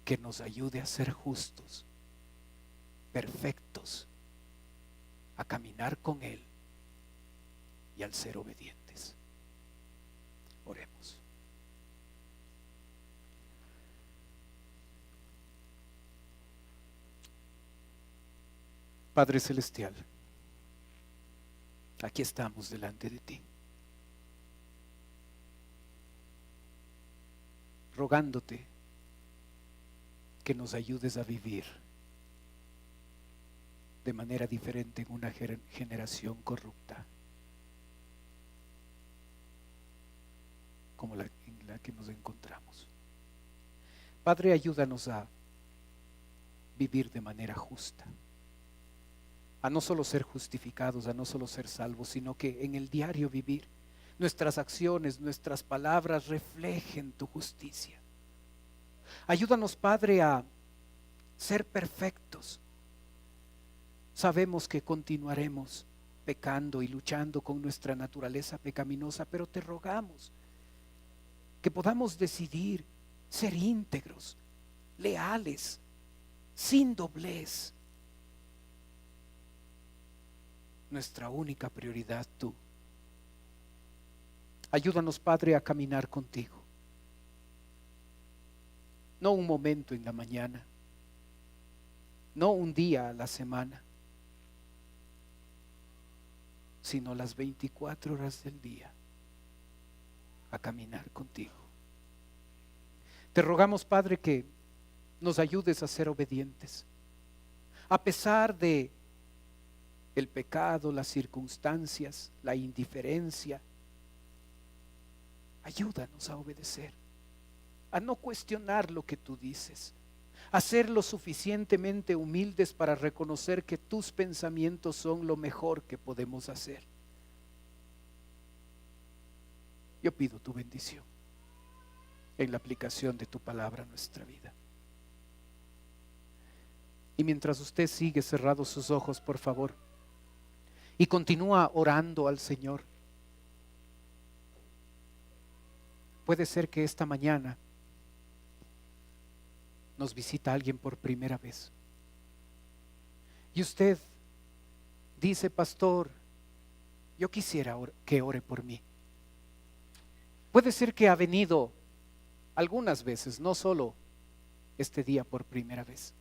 que nos ayude a ser justos, perfectos, a caminar con Él y al ser obedientes. Oremos. Padre Celestial, aquí estamos delante de ti, rogándote que nos ayudes a vivir de manera diferente en una generación corrupta como en la que nos encontramos. Padre, ayúdanos a vivir de manera justa, a no solo ser justificados, a no solo ser salvos, sino que en el diario vivir nuestras acciones, nuestras palabras reflejen tu justicia. Ayúdanos, Padre, a ser perfectos. Sabemos que continuaremos pecando y luchando con nuestra naturaleza pecaminosa, pero te rogamos que podamos decidir ser íntegros, leales, sin doblez. Nuestra única prioridad tú Ayúdanos, Padre, a caminar contigo. No un momento en la mañana, no un día a la semana, sino las 24 horas del día a caminar contigo. Te rogamos, Padre, que nos ayudes a ser obedientes, a pesar de el pecado, las circunstancias, la indiferencia. Ayúdanos a obedecer, a no cuestionar lo que tú dices, a ser lo suficientemente humildes para reconocer que tus pensamientos son lo mejor que podemos hacer. Yo pido tu bendición en la aplicación de tu palabra a nuestra vida. Y mientras usted sigue cerrados sus ojos, por favor, y continúa orando al Señor, puede ser que esta mañana nos visita alguien por primera vez. Y usted dice: pastor, yo quisiera que ore por mí. Puede ser que ha venido algunas veces, no solo este día por primera vez.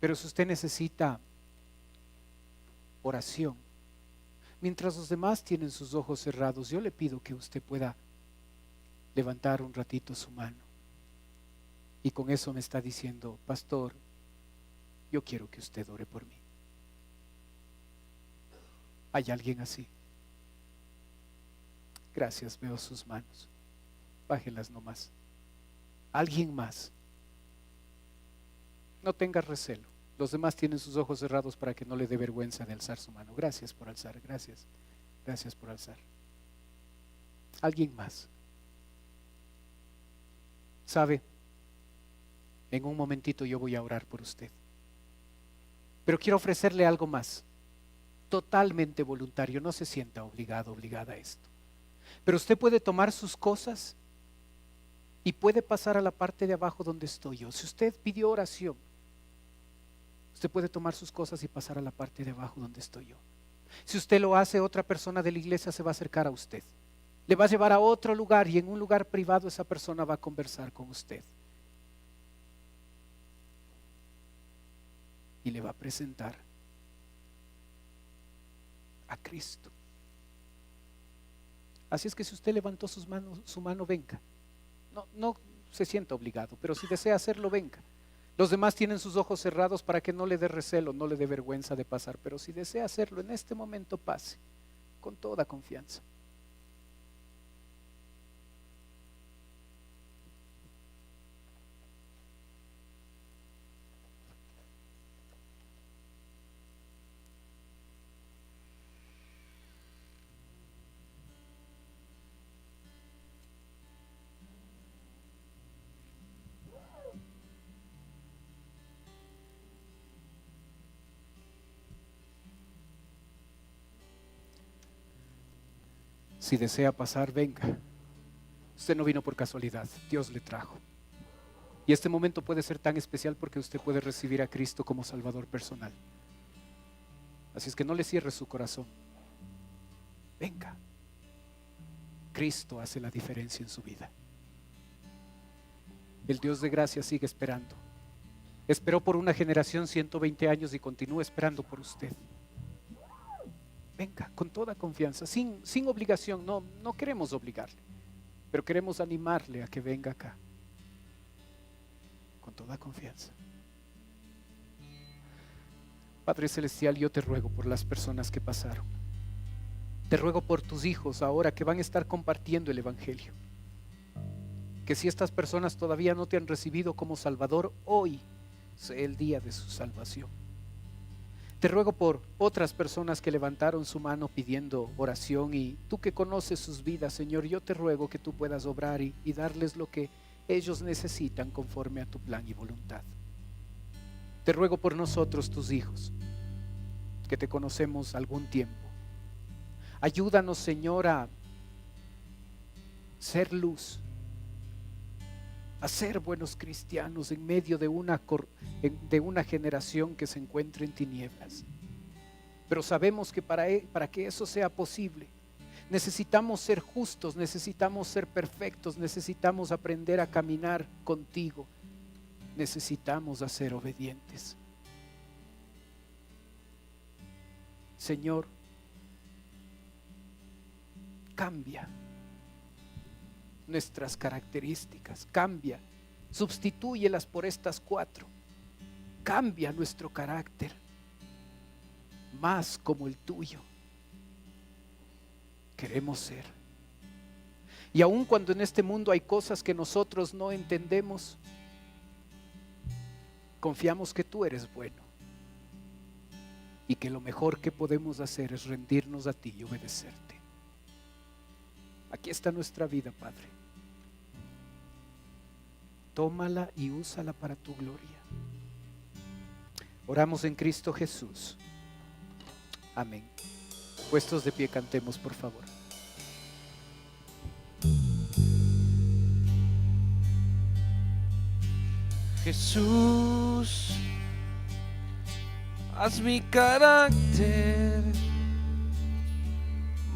Pero si usted necesita oración, mientras los demás tienen sus ojos cerrados, yo le pido que usted pueda levantar un ratito su mano. Y con eso me está diciendo: pastor, yo quiero que usted ore por mí. ¿Hay alguien así? Gracias, veo sus manos. Bájenlas nomás. ¿Alguien más? No tenga recelo. Los demás tienen sus ojos cerrados para que no le dé vergüenza de alzar su mano. Gracias por alzar, gracias. Gracias por alzar. ¿Alguien más? ¿Sabe? En un momentito yo voy a orar por usted. Pero quiero ofrecerle algo más. Totalmente voluntario. No se sienta obligado, obligada a esto. Pero usted puede tomar sus cosas y puede pasar a la parte de abajo donde estoy yo. Si usted pidió oración, usted puede tomar sus cosas y pasar a la parte de abajo donde estoy yo. Si usted lo hace, otra persona de la iglesia se va a acercar a usted. Le va a llevar a otro lugar y en un lugar privado esa persona va a conversar con usted. Y le va a presentar a Cristo. Así es que si usted levantó su mano, venga. No se sienta obligado, pero si desea hacerlo, venga. Los demás tienen sus ojos cerrados para que no le dé recelo, no le dé vergüenza de pasar, pero si desea hacerlo en este momento, pase con toda confianza. Si desea pasar, venga. Usted no vino por casualidad, Dios le trajo. Y este momento puede ser tan especial porque usted puede recibir a Cristo como Salvador personal. Así es que no le cierre su corazón. Venga. Cristo hace la diferencia en su vida. El Dios de gracia sigue esperando. Esperó por una generación 120 años y continúa esperando por usted. Venga, con toda confianza, sin obligación. No queremos obligarle, pero queremos animarle a que venga acá. Con toda confianza. Padre Celestial, yo te ruego por las personas que pasaron. Te ruego por tus hijos ahora que van a estar compartiendo el Evangelio. Que si estas personas todavía no te han recibido como Salvador, hoy sea el día de su salvación. Te ruego por otras personas que levantaron su mano pidiendo oración, y tú que conoces sus vidas, Señor, yo te ruego que tú puedas obrar y darles lo que ellos necesitan conforme a tu plan y voluntad. Te ruego por nosotros, tus hijos, que te conocemos algún tiempo. Ayúdanos, Señor, a ser luz, a ser buenos cristianos en medio de una generación que se encuentra en tinieblas. Pero sabemos que para que eso sea posible, Necesitamos ser justos, necesitamos ser perfectos, necesitamos aprender a caminar contigo, necesitamos ser obedientes. Señor, cambia nuestras características, cambia, sustitúyelas por estas 4, cambia nuestro carácter, más como el tuyo queremos ser. Y aun cuando en este mundo hay cosas que nosotros no entendemos, confiamos que tú eres bueno y que lo mejor que podemos hacer es rendirnos a ti y obedecerte. Aquí está nuestra vida, Padre. Tómala y úsala para tu gloria. Oramos en Cristo Jesús. Amén. Puestos de pie, cantemos, por favor. Jesús, haz mi carácter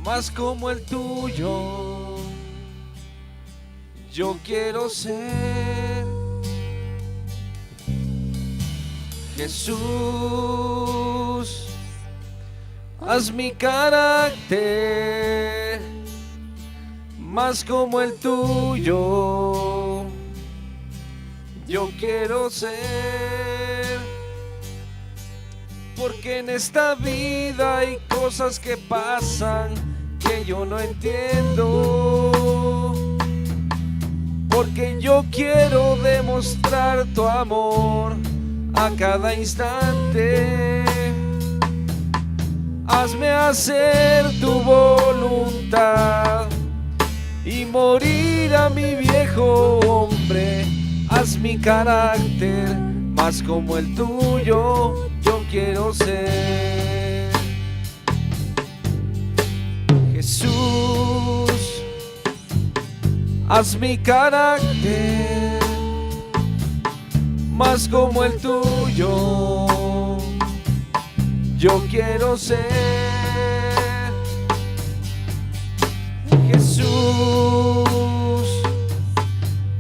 más como el tuyo. Yo quiero ser. Jesús, haz mi carácter más como el tuyo. Yo quiero ser, porque en esta vida hay cosas que pasan que yo no entiendo, porque yo quiero demostrar tu amor a cada instante. Hazme hacer tu voluntad y morir a mi viejo hombre. Haz mi carácter más como el tuyo, yo quiero ser. Jesús, haz mi carácter más como el tuyo, yo quiero ser. Jesús,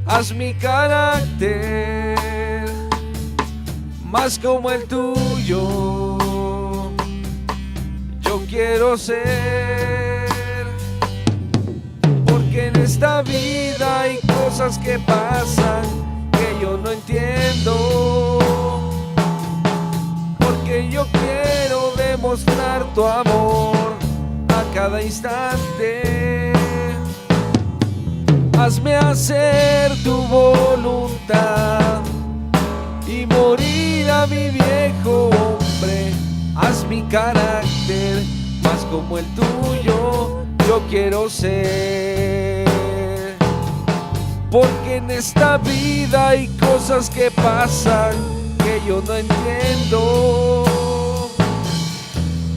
haz mi carácter más como el tuyo, yo quiero ser, porque en esta vida hay cosas que pasan que yo no entiendo, porque yo quiero demostrar tu amor a cada instante. Hazme hacer tu voluntad y morir a mi viejo hombre. Haz mi carácter más como el tuyo, yo quiero ser. Porque en esta vida hay cosas que pasan que yo no entiendo,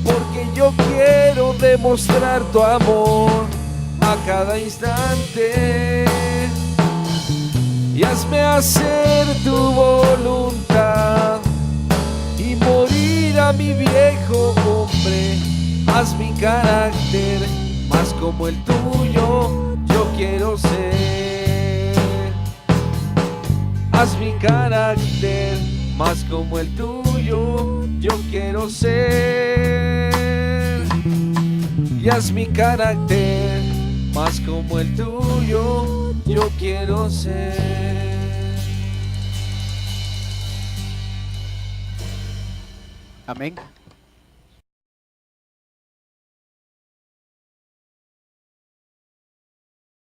porque yo quiero demostrar tu amor a cada instante. Y hazme hacer tu voluntad y morir a mi viejo hombre. Haz mi carácter más como el tuyo, yo quiero ser. Haz mi carácter más como el tuyo, yo quiero ser. Y haz mi carácter más como el tuyo, yo quiero ser. Amén.